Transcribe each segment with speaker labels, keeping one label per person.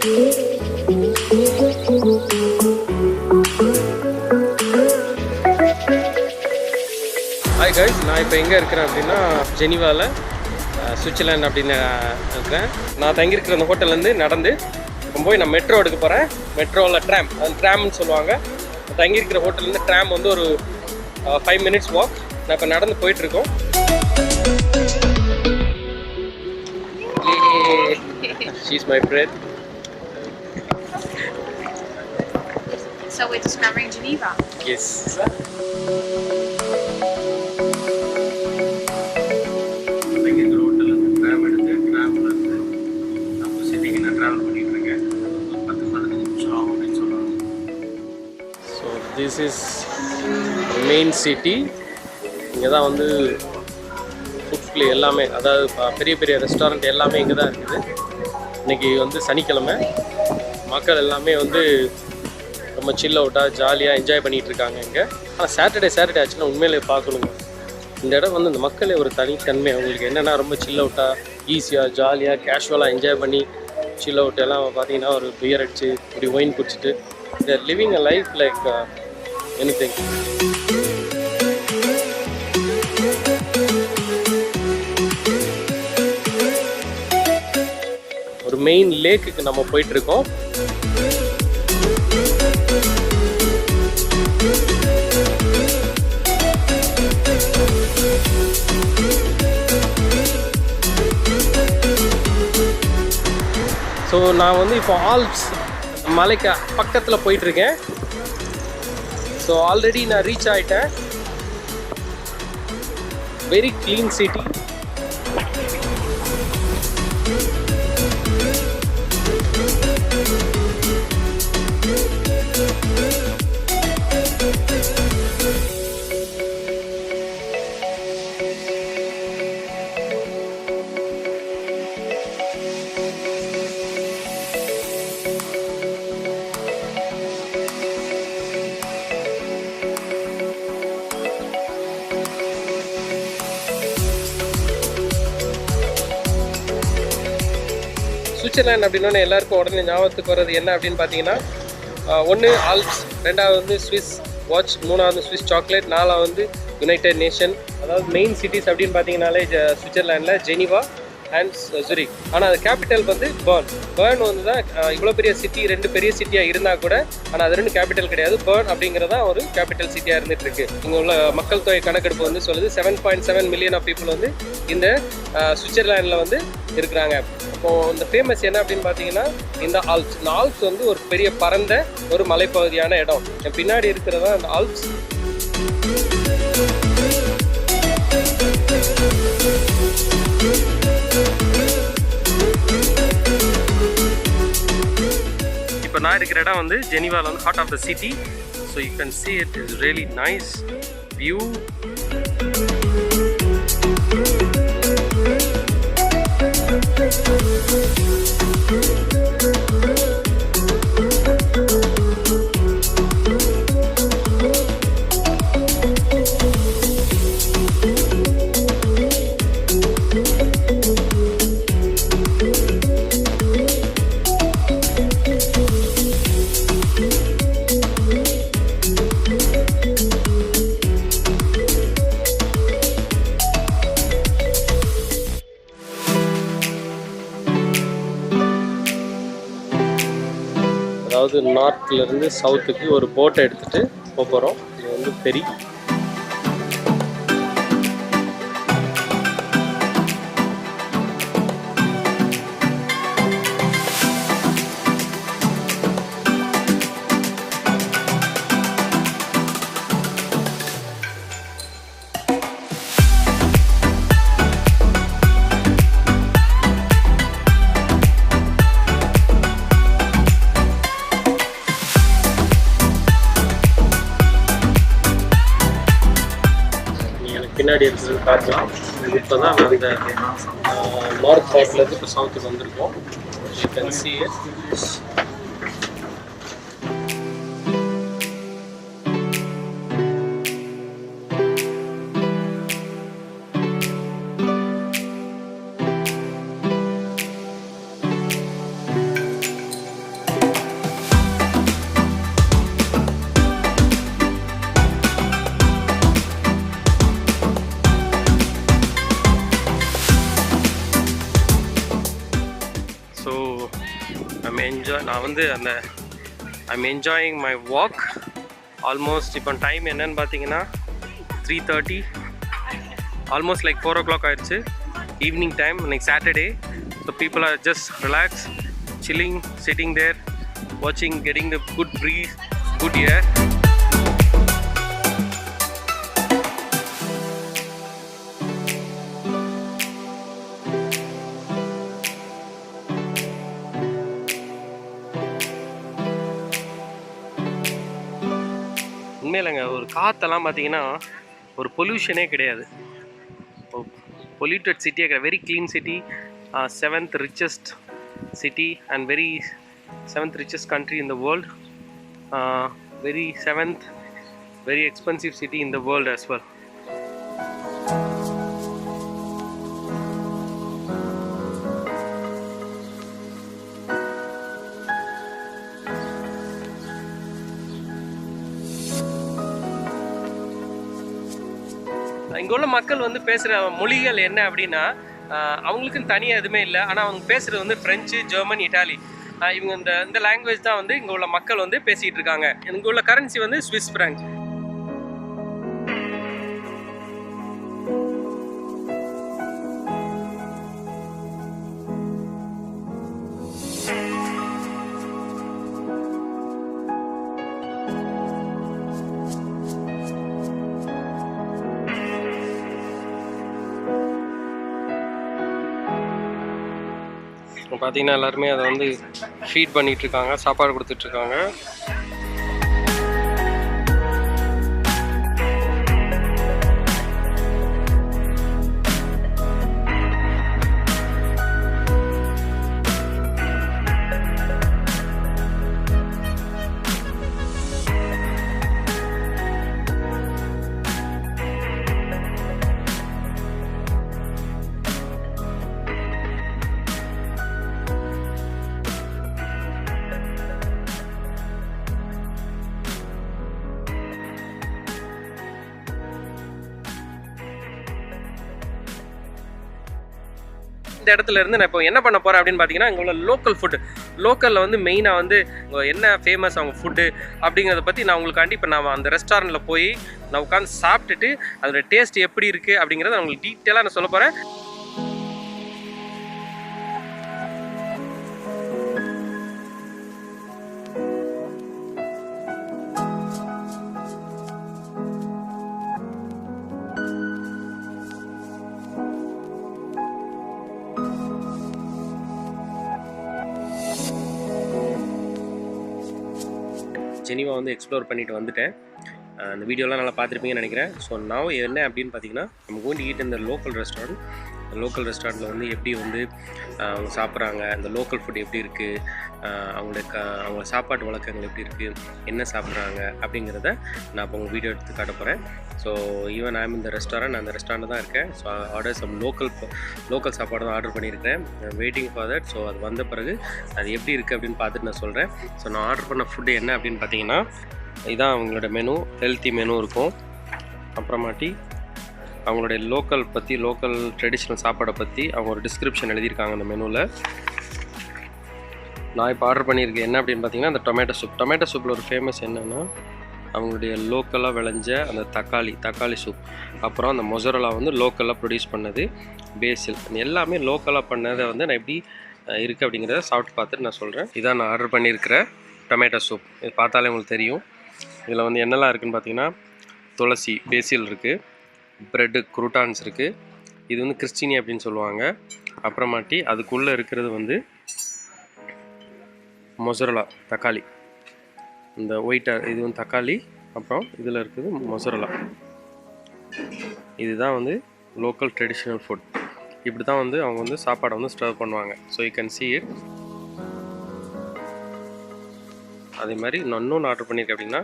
Speaker 1: Hi guys, நான் இப்போ எங்கே இருக்கிறேன் அப்படின்னா ஜெனிவாவில் சுவிட்சர்லாந்து அப்படின்னு இருக்கிறேன். நான் தங்கியிருக்கிற அந்த ஹோட்டல்லேருந்து நடந்து இப்போ போய் நான் மெட்ரோ எடுக்க போகிறேன். மெட்ரோவில் ட்ராம், அது ட்ராம்னு சொல்லுவாங்க. தங்கியிருக்கிற ஹோட்டல்லேருந்து ட்ராம் வந்து ஒரு 5 minutes வாக். நான் இப்போ நடந்து போயிட்டுருக்கோம். She's my friend.
Speaker 2: So we're discovering Geneva.
Speaker 1: Yes. So this is main city. இங்கே தான் வந்து ஃபுட் ப்ளே எல்லாமே, அதாவது பெரிய பெரிய ரெஸ்டாரண்ட் எல்லாமே இங்கே தான் இருக்குது. இன்றைக்கி வந்து சனிக்கிழமை, மக்கள் எல்லாமே வந்து ரொம்ப சில் அவுட்டாக ஜாலியாக என்ஜாய் பண்ணிகிட்டு இருக்காங்க இங்கே. ஆனால் சாட்டர்டே ஆச்சுன்னா உண்மையிலே பார்க்கணுங்க. இந்த இடம் வந்து இந்த மக்களே ஒரு தனித்தன்மை. அவங்களுக்கு என்னென்னா ரொம்ப சில் அவுட்டாக ஈஸியாக ஜாலியாக கேஷுவலாக என்ஜாய் பண்ணி சில் அவுட் எல்லாம் பார்த்தீங்கன்னா ஒரு பியர் அடிச்சு இப்படி ஒயின் குடிச்சிட்டு their living a life like anything. ஒரு மெயின் லேக்குக்கு நம்ம போயிட்டுருக்கோம். ஸோ நான் வந்து இப்போ ஆல்ப்ஸ் மலைக்கு பக்கத்தில் போயிட்டுருக்கேன். ஸோ ஆல்ரெடி நான் ரீச் ஆகிட்டேன். Very clean city. சுவிட்சர்லாந்து அப்படின்னோடனே எல்லாருக்கும் உடனே ஞாபகத்துக்கு வர்றது என்ன அப்படின்னு பார்த்தீங்கன்னா, ஒன்று ஆல்ப்ஸ், ரெண்டாவது வந்து ஸ்விஸ் வாட்ச், மூணாவது ஸ்விஸ் சாக்லேட், நாலாவது வந்து யுனைடெட் நேஷன். அதாவது மெயின் சிட்டிஸ் அப்படின்னு பார்த்தீங்கன்னாலே சுவிட்சர்லாண்டில் ஜெனிவா அண்ட் ஜூரிக். ஆனால் அது கேபிட்டல் வந்து பேர்ன் வந்து தான். இவ்வளோ பெரிய சிட்டி, 2 பெரிய சிட்டியாக இருந்தால் கூட, ஆனால் அது 2 கேபிட்டல் கிடையாது. பேர்ன் அப்படிங்கிறதா ஒரு கேபிட்டல் சிட்டியாக இருந்துகிட்டு இருக்கு. இங்கே உள்ள மக்கள் தொகை கணக்கெடுப்பு வந்து சொல்லுது 7.7 மில்லியன் ஆஃப் பீப்புள் வந்து இந்த சுவிட்சர்லாண்டில் வந்து இருக்கிறாங்க. அப்போது இந்த ஃபேமஸ் என்ன அப்படின்னு பார்த்தீங்கன்னா இந்த ஆல்ப்ஸ். இந்த ஆல்ப்ஸ் வந்து ஒரு பெரிய பரந்த ஒரு மலைப்பகுதியான இடம். பின்னாடி இருக்கிறதா அந்த ஆல்ப்ஸ். இப்போ நான் இருக்கிற இடம் வந்து ஜெனிவாவில் வந்து heart of the city. So you can see it is really nice view. அதாவது நார்த்லேருந்து சவுத்துக்கு ஒரு போட்டை எடுத்துகிட்டு போகிறோம். இது வந்து பெரிய பின்னாடி இருக்கிறது பார்க்கலாம். இப்போ தான் அந்த நார்த் பார்ட்லேருந்து இப்போ சவுத்துக்கு வந்திருக்கோம். You can see it. நான் வந்து I'm enjoying my walk. Almost இப்போ டைம் என்னன்னு பார்த்தீங்கன்னா 3:30, ஆல்மோஸ்ட் லைக் 4 o'clock ஆயிடுச்சு. ஈவினிங் டைம், இன்னைக்கு Saturday. So people are just relax, chilling, sitting there, watching, getting the good breeze, good air. உண்மையிலங்க ஒரு காற்றெல்லாம் பார்த்தீங்கன்னா ஒரு பொல்யூஷனே கிடையாது. பொல்யூட்டட் சிட்டியே கிடையாது. Very clean city, 7th richest city and very 7th richest country in the world, very 7th very expensive city in the world as well. இங்கே உள்ள மக்கள் வந்து பேசுகிற மொழிகள் என்ன அப்படின்னா, அவங்களுக்குன்னு தனியாக எதுவுமே இல்லை. ஆனால் அவங்க பேசுகிறது வந்து ஃப்ரெஞ்சு, ஜெர்மன், இட்டாலி. இவங்க இந்த லாங்குவேஜ் தான் வந்து இங்கே உள்ள மக்கள் வந்து பேசிகிட்டு இருக்காங்க. இங்கே உள்ள கரன்சி வந்து ஸ்விஸ் ஃப்ராங்க். பார்த்தீங்கன்னா எல்லாருமே அதை வந்து ஃபீட் பண்ணிகிட்ருக்காங்க, சாப்பாடு கொடுத்துட்ருக்காங்க. இந்த இடத்துல இருந்து நான் இப்போ என்ன பண்ண போகிறேன் அப்படின்னு பார்த்தீங்கன்னா, இங்கே உள்ள லோக்கல் ஃபுட்டு, லோக்கலில் வந்து மெயினாக வந்து என்ன ஃபேமஸ் அவங்க ஃபுட்டு அப்படிங்கிறத பற்றி நான் உங்களுக்காண்டி இப்போ நான் அந்த ரெஸ்டாரண்ட்டில் போய் நான் உட்காந்து சாப்பிட்டுட்டு அதோட டேஸ்ட் எப்படி இருக்குது அப்படிங்கிறத நான் உங்களுக்கு டீட்டெயிலாக நான் சொல்ல போகிறேன். ஜெனீவா வந்து எக்ஸ்ப்ளோர் பண்ணிட்டு வந்துட்டேன். அந்த வீடியோலாம் நல்லா பார்த்துருப்பீங்கன்னு நினைக்கிறேன். ஸோ நான் என்ன அப்படின்னு பார்த்தீங்கன்னா, நம்ம கோயிங் டு ஈட் இந்த லோக்கல் ரெஸ்டாரண்ட். லோக்கல் ரெஸ்டாரண்ட்டில் வந்து எப்படி வந்து அவங்க சாப்பிட்றாங்க, இந்த லோக்கல் ஃபுட் எப்படி இருக்குது, அவங்க சாப்பாட்டு வழக்கங்கள் எப்படி இருக்குது, என்ன சாப்பிட்றாங்க அப்படிங்கிறத நான் இப்போ உங்கள் வீடியோ எடுத்து காட்ட போகிறேன். ஸோ ஈவன் ஐம் இந்த ரெஸ்டாரண்ட், அந்த ரெஸ்டாரண்ட் தான் இருக்கேன். ஸோ ஆர்டர் சம் லோக்கல் சாப்பாடு தான் ஆர்டர் பண்ணியிருக்கேன். Waiting for that. ஸோ அது வந்த பிறகு அது எப்படி இருக்குது அப்படின்னு பார்த்துட்டு நான் சொல்கிறேன். ஸோ நான் ஆர்டர் பண்ண ஃபுட்டு என்ன அப்படின்னு பார்த்தீங்கன்னா, இதுதான் அவங்களோட மெனு. ஹெல்த்தி மெனு இருக்கும். அப்புறமாட்டி அவங்களுடைய லோக்கல் ட்ரெடிஷ்னல் சாப்பாடை பற்றி அவங்க ஒரு டிஸ்கிரிப்ஷன் எழுதியிருக்காங்க அந்த மெனுவில். நான் இப்போ ஆர்டர் பண்ணியிருக்கேன் என்ன அப்படின்னு பார்த்தீங்கன்னா, அந்த டொமேட்டோ சூப்பில் ஒரு ஃபேமஸ் என்னென்னா, அவங்களுடைய லோக்கலாக விளைஞ்ச அந்த தக்காளி சூப், அப்புறம் அந்த மொசரலா வந்து லோக்கலாக ப்ரொடியூஸ் பண்ணது, பேசில், எல்லாமே லோக்கலாக பண்ணதை வந்து நான் எப்படி இருக்குது அப்படிங்கிறத சாப்பிட்டு பார்த்துட்டு நான் சொல்கிறேன். இதான் நான் ஆர்டர் பண்ணியிருக்கிற டொமேட்டோ சூப். இது பார்த்தாலே உங்களுக்கு தெரியும். இதில் வந்து என்னெல்லாம் இருக்குதுன்னு பார்த்தீங்கன்னா, துளசி, பேசில் இருக்குது, ப்ரெட்டு, குரூட்டான்ஸ் இருக்குது. இது வந்து கிறிஸ்டினி அப்படின்னு சொல்லுவாங்க. அப்புறமாட்டி அதுக்குள்ளே இருக்கிறது வந்து மொசரலா, தக்காளி, இந்த ஒயிட்டாக இது வந்து தக்காளி. அப்புறம் இதில் இருக்குது மொசரலா. இதுதான் வந்து லோக்கல் ட்ரெடிஷ்னல் ஃபுட். இப்படி தான் வந்து அவங்க வந்து சாப்பாடை வந்து ஸ்டர்வ் பண்ணுவாங்க. So you can see it. அதே மாதிரி நான் இன்னொன்று ஆர்டர் பண்ணியிருக்கேன் அப்படின்னா,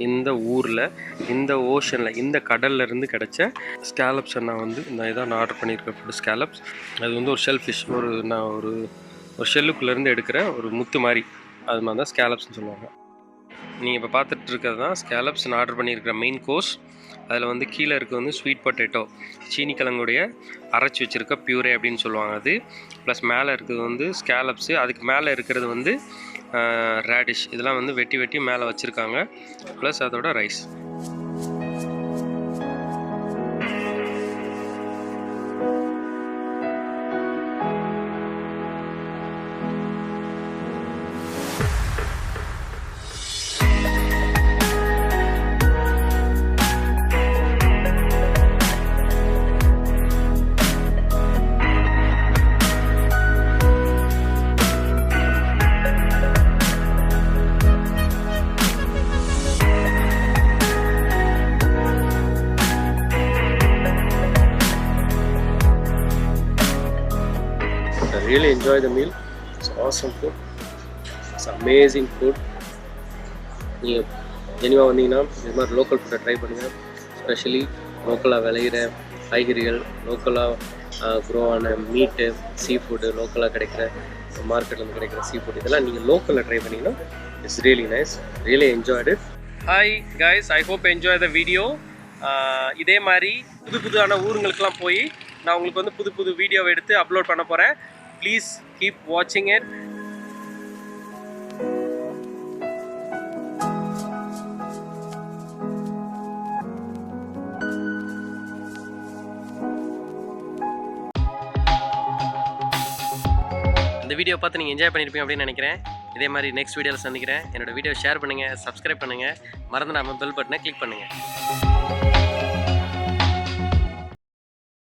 Speaker 1: இந்த ஊரில், இந்த ஓஷனில், இந்த கடல்லேருந்து கிடச்ச ஸ்கேலப்ஸை நான் வந்து இதான் நான் ஆர்டர் பண்ணியிருக்கேன் ஃபுட்டு. ஸ்கேலப்ஸ் அது வந்து ஒரு ஷெல் ஃபிஷ், நான் ஒரு ஷெல்லுக்குள்ளேருந்து எடுக்கிற ஒரு முத்து மாதிரி, அது மாதிரி தான் ஸ்கேலப்ஸ்னு சொல்லுவாங்க. நீங்கள் இப்போ பார்த்துட்டு இருக்கிறது தான் ஸ்கேலப்ஸ். நான் ஆர்டர் பண்ணியிருக்கிற மெயின் கோர்ஸ். அதில் வந்து கீழே இருக்க வந்து ஸ்வீட் பொட்டேட்டோ, சீனி கிழங்குடைய அரைச்சி வச்சுருக்க பியூரே அப்படின்னு சொல்லுவாங்க அது. ப்ளஸ் மேலே இருக்கிறது வந்து ஸ்கேலப்ஸு, அதுக்கு மேலே இருக்கிறது வந்து ரேடிஷ். இதெல்லாம் வந்து வெட்டி வெட்டி மேலே வச்சுருக்காங்க. ப்ளஸ் அதோட rice. I really enjoy the meal. It's awesome food. It's amazing food. நீங்கள் ஜெனிவா வந்தீங்கன்னா இது மாதிரி லோக்கல் ஃபுட்டை ட்ரை பண்ணுங்கள். ஸ்பெஷலி லோக்கலாக விளையிற காய்கறிகள், லோக்கலாக க்ரோ ஆன மீட்டு, சீ ஃபுட்டு, லோக்கலாக கிடைக்கிற மார்க்கெட்டில் கிடைக்கிற சீ ஃபுட், இதெல்லாம் நீங்கள் லோக்கலில் ட்ரை பண்ணிங்கன்னா it's really nice. Really enjoyed. Hi guys, I hope enjoy the video. இதே மாதிரி புதுதான ஊருங்களுக்கெல்லாம் போய் நான் உங்களுக்கு வந்து புது வீடியோவை எடுத்து அப்லோட் பண்ண போகிறேன். Please keep watching it. இந்த வீடியோ பார்த்து நீங்கள் என்ஜாய் பண்ணியிருப்பீங்க அப்படின்னு நினைக்கிறேன். இதே மாதிரி நெக்ஸ்ட் வீடியோவில் சந்திக்கிறேன். என்னோடய வீடியோ ஷேர் பண்ணுங்கள், சப்ஸ்கிரைப் பண்ணுங்கள், மறந்துடாமல் பெல் பட்டனை கிளிக் பண்ணுங்கள்.